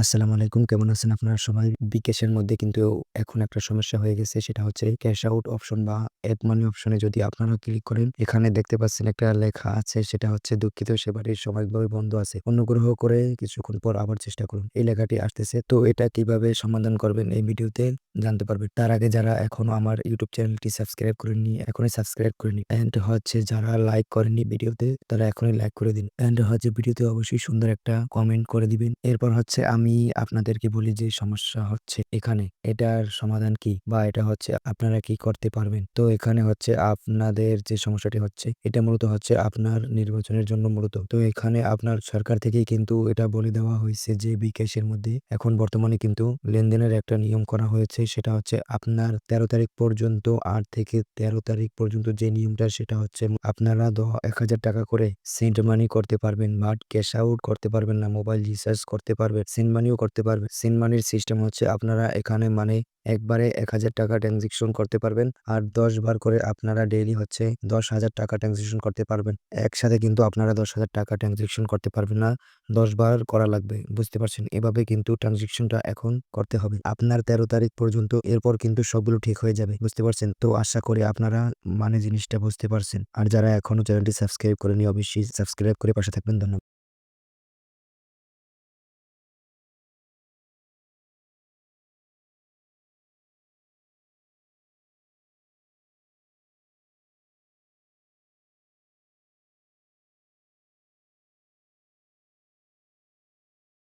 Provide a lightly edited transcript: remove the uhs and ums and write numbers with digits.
আসসালামু আলাইকুম। কেমন আছেন আপনারা সবাই? বিকাশের মধ্যে কিন্তু এখন একটা সমস্যা হয়ে গেছে। সেটা হচ্ছে ক্যাশ আউট অপশন বা এড মানি অপশনে যদি আপনারা ক্লিক করেন, এখানে দেখতে পাচ্ছেন একটা লেখা আছে সেটা হচ্ছে দুঃখিত সেবাটি সাময়িকভাবে বন্ধ আছে। অনুগ্রহ করে কিছুক্ষণ পর আবার চেষ্টা করুন। এই লেখাটি আসতেছে। তো এটা কিভাবে সমাধান করবেন এই ভিডিওতে জানতে পারবেন। তার আগে যারা এখনো আমার ইউটিউব চ্যানেলটি সাবস্ক্রাইব করেননি, এখনই সাবস্ক্রাইব করে নিন। অ্যান্ড হচ্ছে যারা লাইক করেননি ভিডিওতে তারা এখনই লাইক করে দিন। অ্যান্ড হচ্ছে ভিডিওতে অবশ্যই সুন্দর একটা কমেন্ট করে দিবেন। এরপর হচ্ছে আমি আপনাদেরকে বলি যে সমস্যা হচ্ছে এখানে এটার সমাধান কি বা এটা হচ্ছে আপনারা কি করতে পারবেন। তো এখানে হচ্ছে আপনাদের যে সমস্যাটি হচ্ছে এটা মূলত হচ্ছে আপনার নির্বাচনের জন্য মূলত। তো এখানে আপনার সরকার থেকেই কিন্তু এটা বলে দেওয়া হয়েছে যে বিকাশের মধ্যে এখন বর্তমানে কিন্তু লেনদেনের একটা নিয়ম করা হয়েছে সেটা হচ্ছে আপনার ১৩ তারিখ পর্যন্ত ৮ থেকে ১৩ তারিখ পর্যন্ত যে নিয়মটা সেটা হচ্ছে আপনারা ১,০০০ টাকা করে সেন্ড মানি করতে পারবেন বাট ক্যাশ আউট করতে পারবেন না। মোবাইল রিচার্জ করতে পারবেন, সেন্ড মানিও করতে পারবেন। সেন্ড মানির সিস্টেম হচ্ছে আপনারা এখানে মানে একবারে ১,০০০ টাকা ট্রান্সেকশন করতে পারবেন। আর ১০ বার করে আপনারা ডেইলি হচ্ছে ১০,০০০ টাকা ট্রান্সেকশন করতে পারবেন। একসাথে কিন্তু আপনারা ১০,০০০ টাকা ট্রান্সেকশন করতে পারবেন না। ১০ বার করা লাগবে। বুঝতে পারছেন? এভাবে কিন্তু ট্রান্সেকশনটা এখন করতে হবে। আপনার ১৩ তারিখ পর্যন্ত এরপর কিন্তু সবগুলো ঠিক হয়ে যাবে। বুঝতে পারছেন? তো আশা করি আপনারা মানে জিনিসটা বুঝতে পারছেন। আর যারা এখনো চ্যানেলটি সাবস্ক্রাইব করেনি অবশ্যই সাবস্ক্রাইব করে পাশে থাকবেন। ধন্যবাদ।